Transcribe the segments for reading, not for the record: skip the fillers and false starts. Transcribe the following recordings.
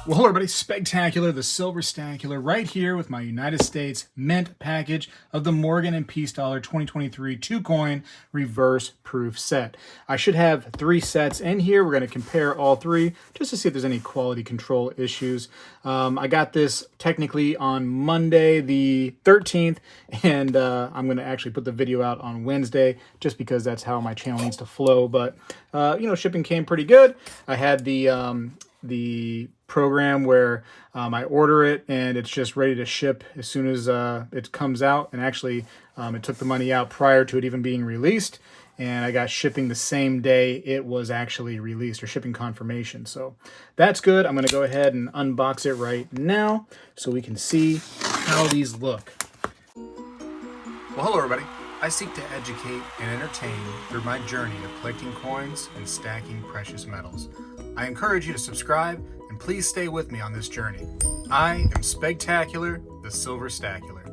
Well, hello everybody, Spegtacular, the Silver Stacular, right here with my United States Mint package of the Morgan and Peace Dollar 2023 2-coin reverse proof set. I should have 3 sets in here. We're going to compare all 3 just to see if there's any quality control issues. I got this technically on Monday the 13th, and I'm going to actually put the video out on Wednesday just because that's how my channel needs to flow. But, shipping came pretty good. I had the program where I order it and it's just ready to ship as soon as it comes out. And actually, it took the money out prior to it even being released. And I got shipping the same day it was actually released, or shipping confirmation. So that's good. I'm going to go ahead and unbox it right now so we can see how these look. Well, hello everybody. I seek to educate and entertain through my journey of collecting coins and stacking precious metals. I encourage you to subscribe and please stay with me on this journey. I am Spegtacular, the Silver Stacular.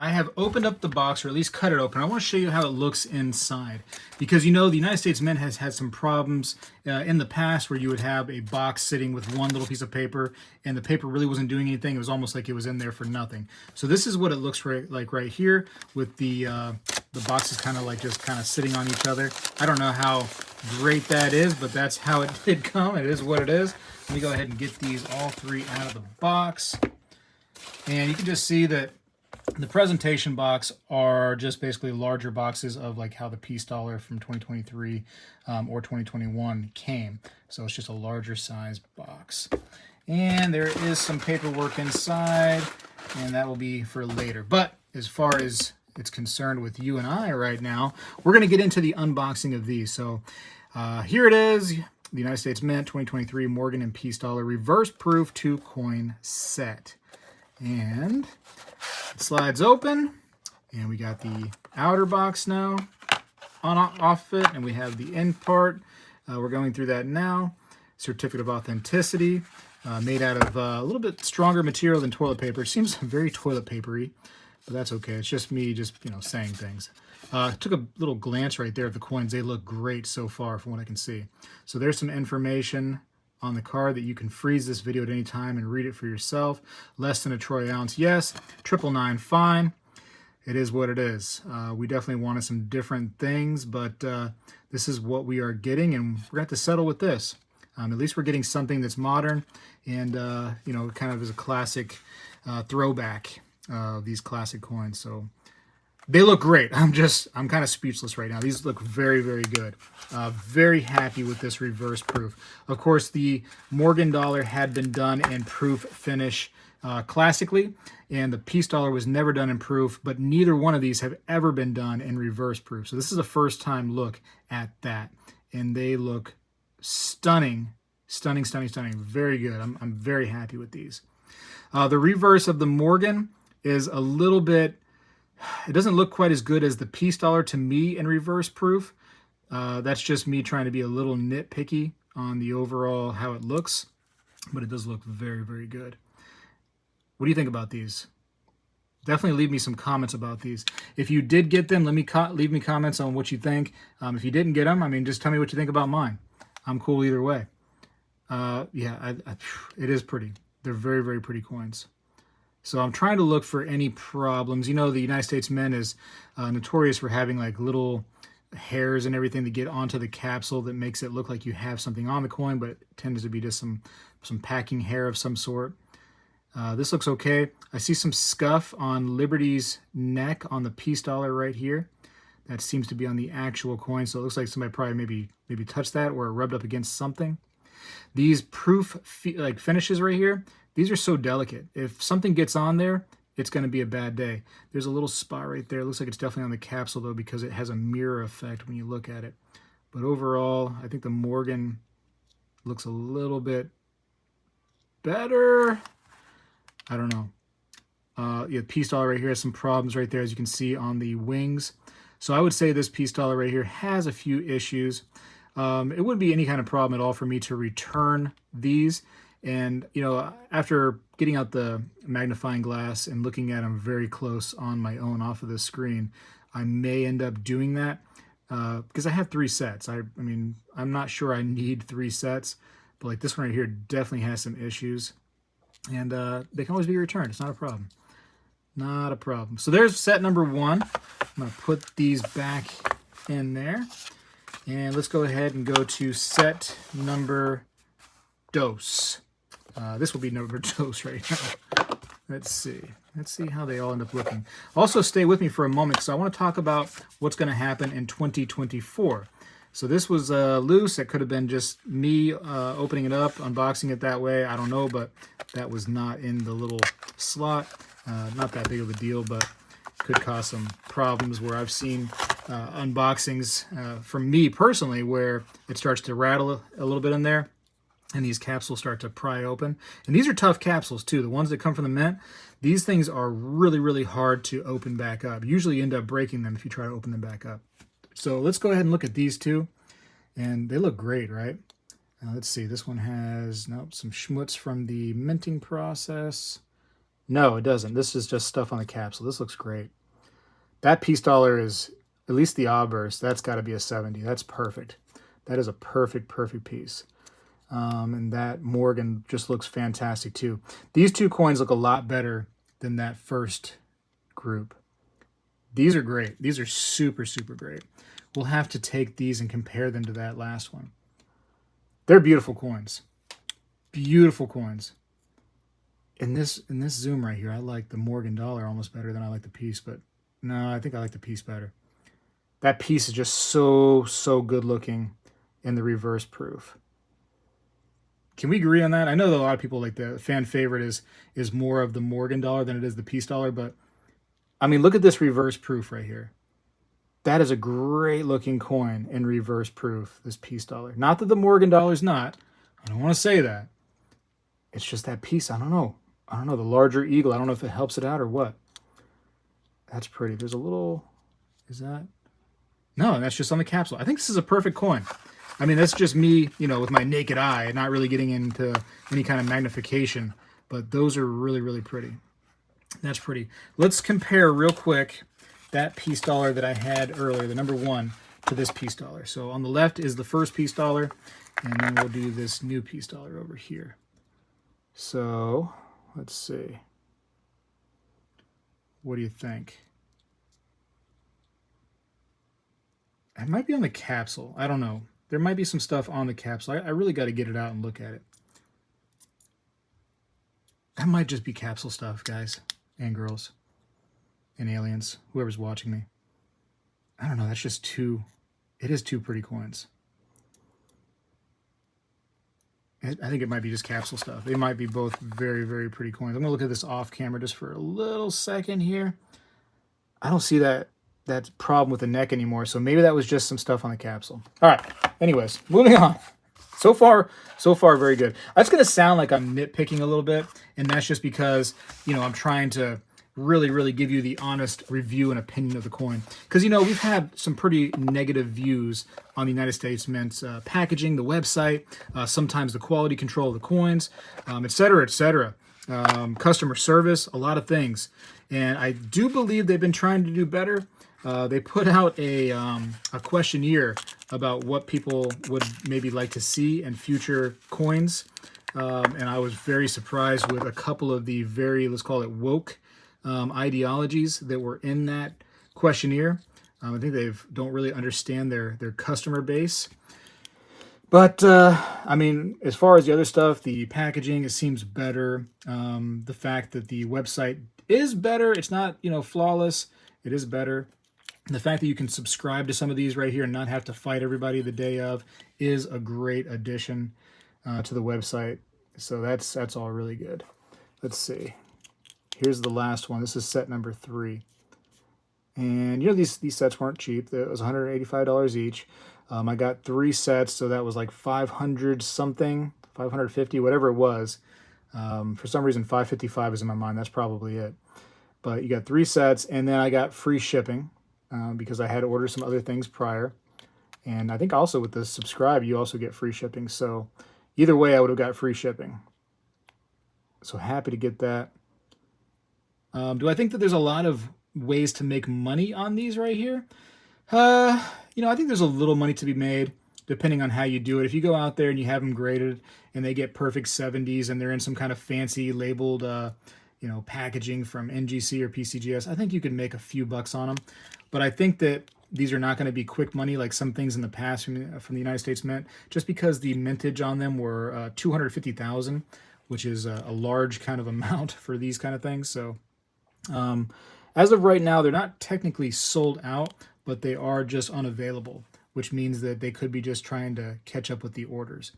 I have opened up the box, or at least cut it open. I want to show you how it looks inside, because the United States Mint has had some problems in the past where you would have a box sitting with one little piece of paper and the paper really wasn't doing anything. It was almost like it was in there for nothing. So this is what it looks like right here, with the boxes kind of sitting on each other. I don't know how great that is, but that's how it did come. It is what it is. Let me go ahead and get these all 3 out of the box, and you can just see that the presentation box are just basically larger boxes of like how the Peace Dollar from 2023 or 2021 came. So it's just a larger size box. And there is some paperwork inside, and that will be for later. But as far as it's concerned with you and I right now, we're going to get into the unboxing of these. So here it is, the United States Mint 2023 Morgan and Peace Dollar reverse proof 2-coin set. And it slides open, and we got the outer box now off it, and we have the end part. We're going through that now. Certificate of authenticity, made out of a little bit stronger material than toilet paper. It seems very toilet papery, but that's okay. It's just me saying things. Took a little glance right there at the coins. They look great so far from what I can see. So there's some information on the card that you can freeze this video at any time and read it for yourself. Less than a troy ounce, yes. 999, fine. It is what it is. We definitely wanted some different things, but this is what we are getting, and we're going to have to settle with this. At least we're getting something that's modern and, kind of is a classic throwback of these classic coins. So they look great. I'm kind of speechless right now. These look very, very good. Very happy with this reverse proof. Of course, the Morgan dollar had been done in proof finish classically, and the Peace Dollar was never done in proof, but neither one of these have ever been done in reverse proof. So this is a first time look at that, and they look stunning, stunning, stunning, stunning. Very good. I'm very happy with these. The reverse of the Morgan is a little bit, it doesn't look quite as good as the Peace Dollar to me in reverse proof. That's just me trying to be a little nitpicky on the overall how it looks, but it does look very, very good. What do you think about these? Definitely leave me some comments about these. If you did get them, leave me comments on what you think. If you didn't get them, just tell me what you think about mine. I'm cool either way. It is pretty. They're very, very pretty coins. So I'm trying to look for any problems. The United States Mint is notorious for having like little hairs and everything that get onto the capsule that makes it look like you have something on the coin, but it tends to be just some packing hair of some sort. This looks okay. I see some scuff on Liberty's neck on the Peace Dollar right here. That seems to be on the actual coin, so it looks like somebody probably maybe touched that or rubbed up against something. These proof finishes right here, these are so delicate. If something gets on there, it's going to be a bad day. There's a little spot right there. It looks like it's definitely on the capsule, though, because it has a mirror effect when you look at it. But overall, I think the Morgan looks a little bit better. I don't know. Peace Dollar right here has some problems right there, as you can see on the wings. So I would say this Peace Dollar right here has a few issues. It wouldn't be any kind of problem at all for me to return these. And, after getting out the magnifying glass and looking at them very close on my own off of the screen, I may end up doing that because I have 3 sets. I'm not sure I need 3 sets, But like this one right here definitely has some issues. And they can always be returned. It's not a problem. Not a problem. So there's set number 1. I'm going to put these back in there. And let's go ahead and go to set number dos. This will be number dos right now. Let's see. Let's see how they all end up looking. Also, stay with me for a moment because I want to talk about what's going to happen in 2024. So this was loose. It could have been just me opening it up, unboxing it that way. I don't know, but that was not in the little slot. Not that big of a deal, but could cause some problems where I've seen unboxings from me personally where it starts to rattle a little bit in there and these capsules start to pry open. And these are tough capsules too. The ones that come from the mint, these things are really, really hard to open back up. Usually you end up breaking them if you try to open them back up. So let's go ahead and look at these two. And they look great, right? Let's see. This one has, nope, some schmutz from the minting process. No, it doesn't. This is just stuff on the capsule. This looks great. That piece dollar is, at least the obverse, that's got to be a 70. That's perfect. That is a perfect, perfect piece. And that Morgan just looks fantastic too. These two coins look a lot better than that first group. These are great. These are super, super great. We'll have to take these and compare them to that last one. They're beautiful coins. Beautiful coins. In this zoom right here, I like the Morgan dollar almost better than I like the piece, but no, I think I like the piece better. That piece is just so, so good looking in the reverse proof. Can we agree on that? I know that a lot of people like the fan favorite is more of the Morgan dollar than it is the piece dollar, but I mean, look at this reverse proof right here. That is a great looking coin in reverse proof, this piece dollar. Not that the Morgan dollar is not. I don't want to say that. It's just that piece. I don't know. I don't know. The larger eagle. I don't know if it helps it out or what. That's pretty. There's a little, is that? No, that's just on the capsule. I think this is a perfect coin. I mean, that's just me, you know, with my naked eye, not really getting into any kind of magnification, but those are really, really pretty. That's pretty. Let's compare real quick that piece dollar that I had earlier, the number 1, to this piece dollar. So on the left is the first piece dollar, and then we'll do this new piece dollar over here. So let's see. What do you think? It might be on the capsule. I don't know. There might be some stuff on the capsule. I really got to get it out and look at it. That might just be capsule stuff, guys and girls and aliens, whoever's watching me. I don't know. That's just two. It is two pretty coins. I think it might be just capsule stuff. They might be both very, very pretty coins. I'm going to look at this off camera just for a little second here. I don't see that problem with the neck anymore, so maybe that was just some stuff on the capsule. All right. Anyways, moving on. So far, very good. That's going to sound like I'm nitpicking a little bit, and that's just because, you know, I'm trying to really, really give you the honest review and opinion of the coin. Because, you know, we've had some pretty negative views on the United States Mint's packaging, the website, sometimes the quality control of the coins, et cetera, et cetera. Customer service, a lot of things. And I do believe they've been trying to do better. They put out a questionnaire about what people would maybe like to see in future coins. And I was very surprised with a couple of the very, let's call it woke ideologies that were in that questionnaire. I think they don't really understand their customer base. But, I mean, as far as the other stuff, the packaging, it seems better. The fact that the website is better. It's not, you know, flawless. It is better. The fact that you can subscribe to some of these right here and not have to fight everybody the day of is a great addition to the website. So that's all really good. Let's see. Here's the last one. This is set number 3. And, you know, these sets weren't cheap. It was $185 each. I got 3 sets, so that was like 500 something, 550, whatever it was. For some reason, 555 is in my mind. That's probably it. But you got 3 sets, and then I got free shipping. Because I had to order some other things prior. And I think also with the subscribe, you also get free shipping. So either way, I would have got free shipping. So happy to get that. Do I think that there's a lot of ways to make money on these right here? You know, I think there's a little money to be made. depending on how you do it. If you go out there and you have them graded and they get perfect 70s and they're in some kind of fancy labeled, packaging from NGC or PCGS, I think you could make a few bucks on them. But I think that these are not going to be quick money like some things in the past from the United States Mint, just because the mintage on them were 250,000, which is a large kind of amount for these kind of things. So as of right now, they're not technically sold out, but they are just unavailable, which means that they could be just trying to catch up with the orders.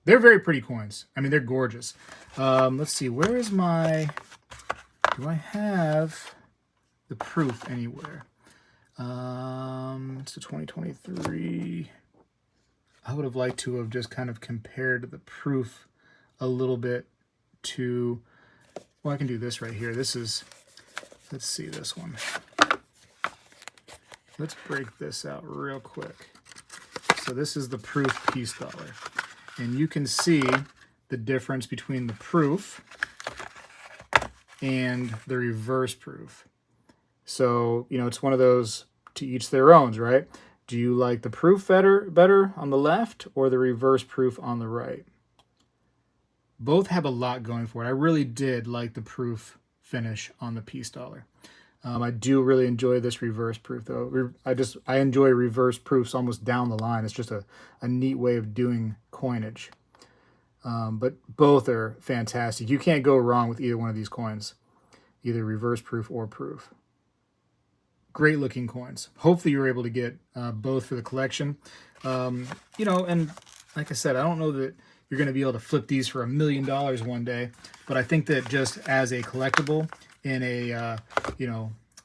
They're very pretty coins. I mean, they're gorgeous. Let's see, where is my... Do I have the proof anywhere? It's a 2023. I would have liked to have just kind of compared the proof a little bit to... Well, I can do this right here. This is... Let's see this one. Let's break this out real quick. So this is the proof piece dollar. And you can see the difference between the proof and the reverse proof. So, it's one of those to each their own, right? Do you like the proof better on the left or the reverse proof on the right? Both have a lot going for it. I really did like the proof finish on the piece dollar. I do really enjoy this reverse proof though. I enjoy reverse proofs almost down the line. It's just a neat way of doing coinage. But both are fantastic. You can't go wrong with either one of these coins, either reverse proof or proof. Great looking coins. Hopefully you're able to get both for the collection. And like I said, I don't know that you're going to be able to flip these for $1 million one day, but I think that just as a collectible in a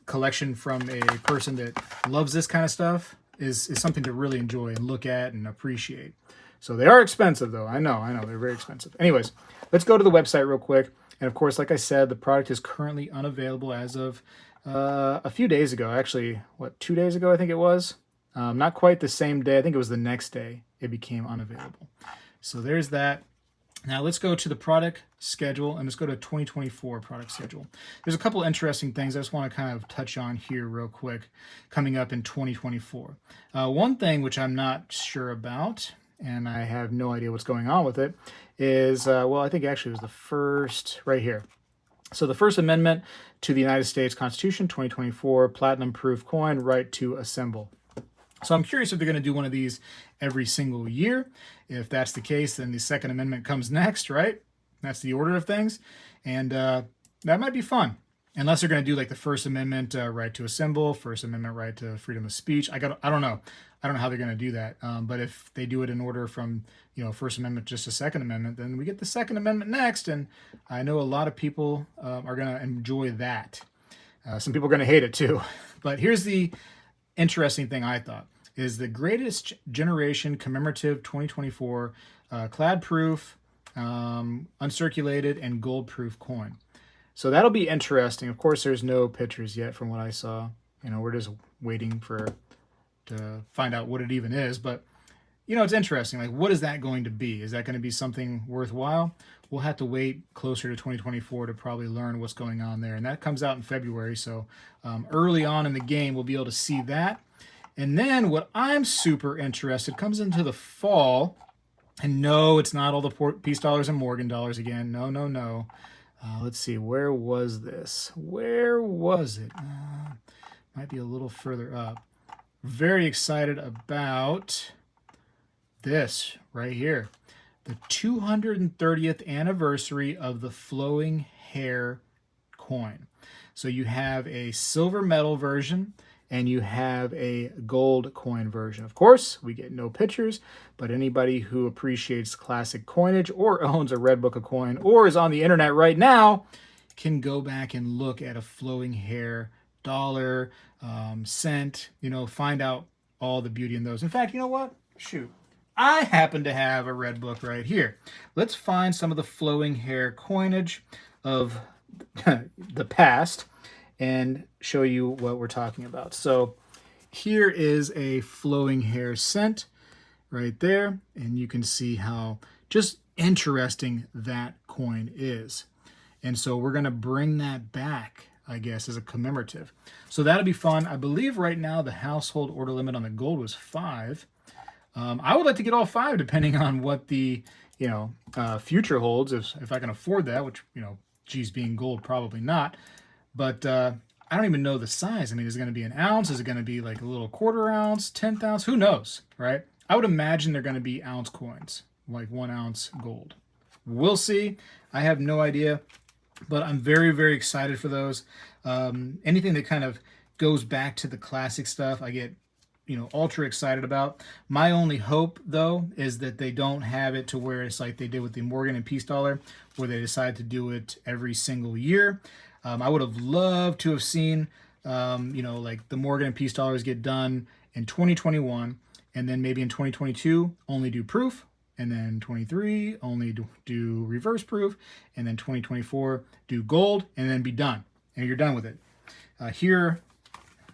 collection from a person that loves this kind of stuff is something to really enjoy and look at and appreciate. So they are expensive though. I know they're very expensive. Anyways, let's go to the website real quick. And of course, like I said, the product is currently unavailable as of a few days ago. Actually, 2 days ago, I think it was. Not quite the same day. I think it was the next day it became unavailable. So there's that. Now let's go to the product schedule and let's go to 2024 product schedule. There's a couple interesting things I just want to kind of touch on here real quick coming up in 2024. One thing which I'm not sure about, and I have no idea what's going on with it, is, I think actually it was the first, right here. So the First Amendment to the United States Constitution, 2024, platinum proof coin, right to assemble. So I'm curious if they're going to do one of these every single year. If that's the case, then the Second Amendment comes next, right? That's the order of things. And that might be fun. Unless they're going to do like the First Amendment right to assemble, First Amendment right to freedom of speech. I don't know. I don't know how they're going to do that. But if they do it in order from, First Amendment just to Second Amendment, then we get the Second Amendment next. And I know a lot of people are going to enjoy that. Some people are going to hate it too. But here's the interesting thing I thought is the greatest generation commemorative 2024 clad proof, uncirculated, and gold proof coin. So that'll be interesting. Of course, there's no pictures yet from what I saw. We're just waiting to find out what it even is. But, it's interesting. Like, what is that going to be? Is that going to be something worthwhile? We'll have to wait closer to 2024 to probably learn what's going on there. And that comes out in February. So early on in the game, we'll be able to see that. And then what I'm super interested comes into the fall. And no, it's not all the peace dollars and Morgan dollars again. No. Let's see. Where was this? Where was it? Might be a little further up. Very excited about this right here. The 230th anniversary of the flowing hair coin. So you have a silver medal version and you have a gold coin version. Of course, we get no pictures, but anybody who appreciates classic coinage or owns a red book of coin or is on the internet right now can go back and look at a flowing hair dollar, cent, find out all the beauty in those. In fact, you know what? Shoot. I happen to have a red book right here. Let's find some of the flowing hair coinage of the past and show you what we're talking about. So here is a flowing hair cent right there, and you can see how just interesting that coin is. And so we're going to bring that back, I guess, as a commemorative. So that'll be fun. I believe right now the household order limit on the gold was 5. I would like to get all 5 depending on what the, future holds, if I can afford that, which, geez, being gold, probably not. But I don't even know the size. I mean, is it going to be an ounce? Is it going to be like a little quarter ounce, 10th ounce? Who knows, right? I would imagine they're going to be ounce coins, like 1 ounce gold. We'll see. I have no idea, but I'm very, very excited for those. Anything that kind of goes back to the classic stuff, I get, ultra excited about. My only hope, though, is that they don't have it to where it's like they did with the Morgan and Peace dollar, where they decide to do it every single year. I would have loved to have seen, like the Morgan and Peace dollars get done in 2021, and then maybe in 2022 only do proof, and then 23 only do reverse proof, and then 2024 do gold, and then be done, and you're done with it. Here,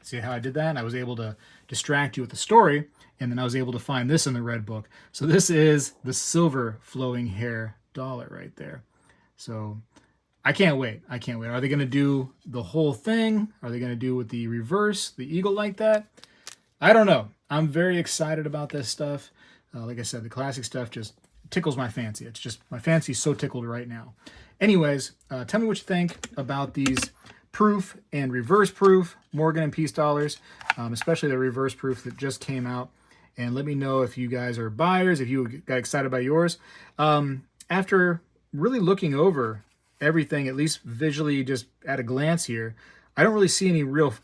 see how I did that? I was able to distract you with the story, and then I was able to find this in the red book. So this is the silver flowing hair dollar right there. So I can't wait. I can't wait. Are they going to do the whole thing? Are they going to do with the reverse, the eagle like that? I don't know. I'm very excited about this stuff. Like I said, the classic stuff just tickles my fancy. It's just, my fancy's so tickled right now. Anyways, tell me what you think about these proof and reverse proof Morgan and Peace dollars, especially the reverse proof that just came out. And let me know if you guys are buyers, if you got excited by yours. After really looking over everything, at least visually, just at a glance here, I don't really see any real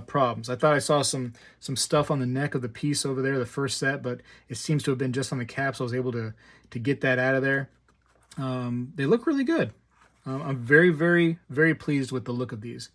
problems. I thought I saw some stuff on the neck of the piece over there, the first set, but it seems to have been just on the cap, so I was able to get that out of there. They look really good. I'm very, very, very pleased with the look of these.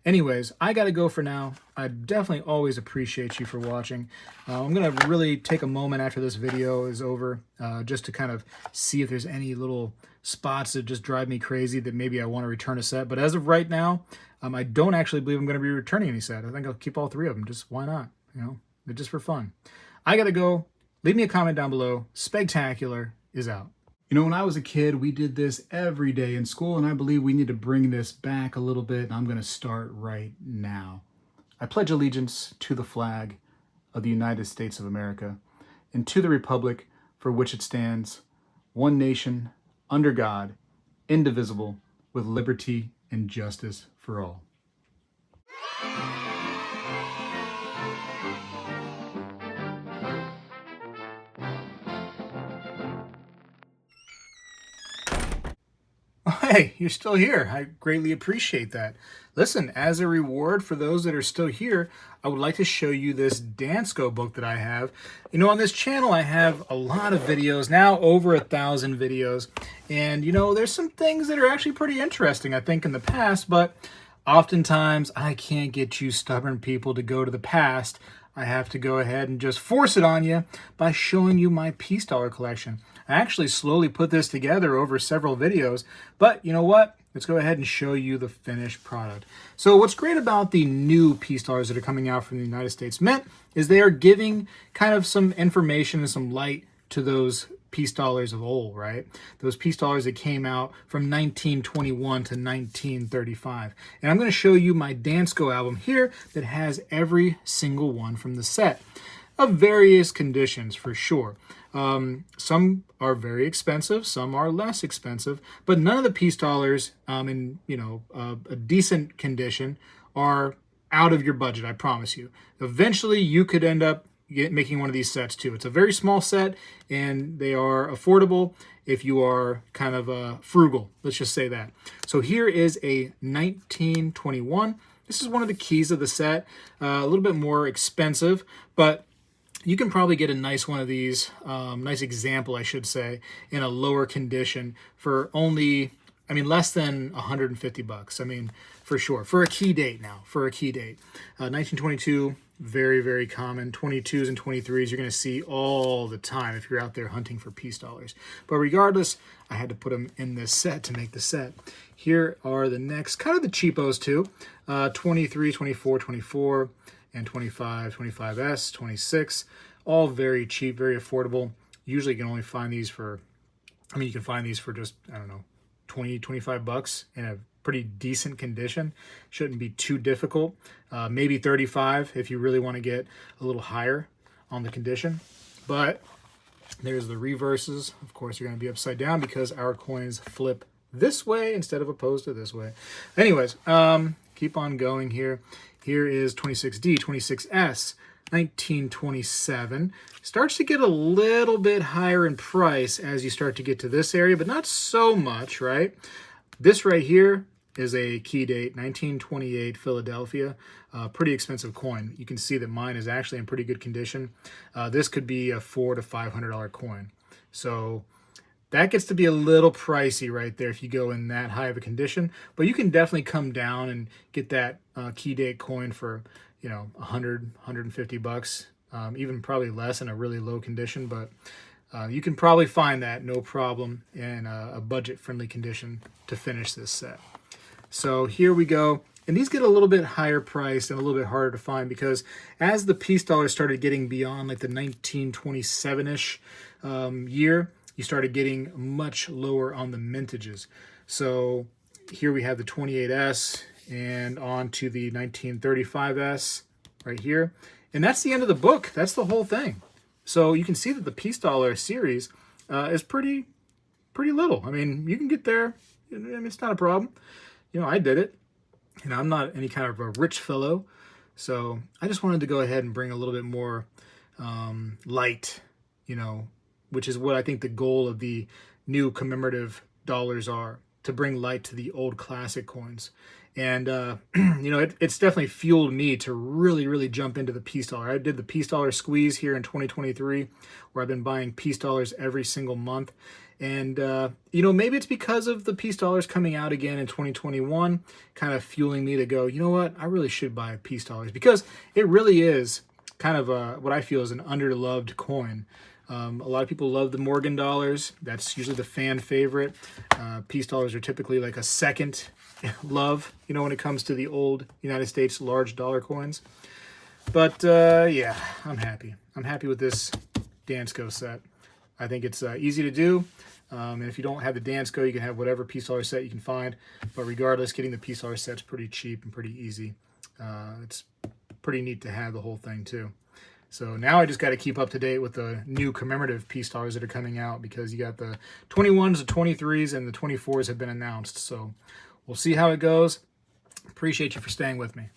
Anyways, I got to go for now. I definitely always appreciate you for watching. I'm going to really take a moment after this video is over just to kind of see if there's any little spots that just drive me crazy that maybe I want to return a set. But as of right now, I don't actually believe I'm going to be returning any set. I think I'll keep all 3 of them. Just why not? They're just for fun. I got to go. Leave me a comment down below. Spegtacular is out. When I was a kid, we did this every day in school, and I believe we need to bring this back a little bit, and I'm going to start right now. I pledge allegiance to the flag of the United States of America and to the republic for which it stands, one nation, under God, indivisible, with liberty and justice for all. Hey, you're still here. I greatly appreciate that. Listen, as a reward for those that are still here, I would like to show you this Dansko book that I have. On this channel, I have a lot of videos, now over 1,000 videos. And, there's some things that are actually pretty interesting, I think, in the past, but oftentimes I can't get you stubborn people to go to the past. I have to go ahead and just force it on you by showing you my Peace dollar collection. I actually slowly put this together over several videos, but you know what? Let's go ahead and show you the finished product. So what's great about the new Peace dollars that are coming out from the United States Mint is they are giving kind of some information and some light to those Peace dollars of old, right? Those Peace dollars that came out from 1921 to 1935. And I'm going to show you my Dansko album here that has every single one from the set of various conditions for sure. Some are very expensive, some are less expensive, but none of the Peace dollars in a decent condition are out of your budget, I promise you. Eventually you could end up making one of these sets too. It's a very small set and they are affordable if you are kind of frugal, let's just say that. So here is a 1921. This is one of the keys of the set, a little bit more expensive, but you can probably get a nice one of these, nice example, I should say, in a lower condition for only, less than 150 bucks. For sure. For a key date now, for a key date. 1922, very, very common. 22s and 23s, you're going to see all the time if you're out there hunting for Peace dollars. But regardless, I had to put them in this set to make the set. Here are the next, kind of the cheapos too. 23, 24, 24. And 25, 25S, 26, all very cheap, very affordable. Usually you can only find these for, you can find these for just, 20, 25 bucks in a pretty decent condition. Shouldn't be too difficult. Maybe 35 if you really want to get a little higher on the condition. But there's the reverses. Of course, you're going to be upside down because our coins flip this way instead of opposed to this way. Anyways, keep on going here. Here is 26D, 26S, 1927. Starts to get a little bit higher in price as you start to get to this area, but not so much, right? This right here is a key date, 1928 Philadelphia. Pretty expensive coin. You can see that mine is actually in pretty good condition. This could be a $400 to $500 coin. So that gets to be a little pricey right there if you go in that high of a condition. But you can definitely come down and get that key date coin for, you know, 100, 150 bucks, even probably less in a really low condition. But you can probably find that no problem in a budget-friendly condition to finish this set. So here we go. And these get a little bit higher priced and a little bit harder to find because as the piece dollars started getting beyond like the 1927-ish year, you started getting much lower on the mintages. So here we have the 28S and on to the 1935S right here. And that's the end of the book. That's the whole thing. So you can see that the piece dollar series is pretty little. I mean, you can get there. I mean, it's not a problem. You know, I did it. And I'm not any kind of a rich fellow. So I just wanted to go ahead and bring a little bit more light, you know, which is what I think the goal of the new commemorative dollars are, to bring light to the old classic coins. And, you know, it's definitely fueled me to really jump into the piece dollar. I did the piece dollar squeeze here in 2023, where I've been buying piece dollars every single month. And, you know, maybe it's because of the piece dollars coming out again in 2021, kind of fueling me to go, you know what, I really should buy piece dollars, because it really is kind of what I feel is an underloved coin. A lot of people love the Morgan dollars. That's usually the fan favorite. Piece dollars are typically like a second love, you know, when it comes to the old United States large dollar coins. But yeah, I'm happy. I'm happy with this Dansko set. I think it's easy to do. And if you don't have the Dansko, you can have whatever piece dollar set you can find. But regardless, getting the piece dollar set's pretty cheap and pretty easy. It's pretty neat to have the whole thing too. So now I just got to keep up to date with the new commemorative piece dollars that are coming out, because you got the 21s, the 23s, and the 24s have been announced. So we'll see how it goes. Appreciate you for staying with me.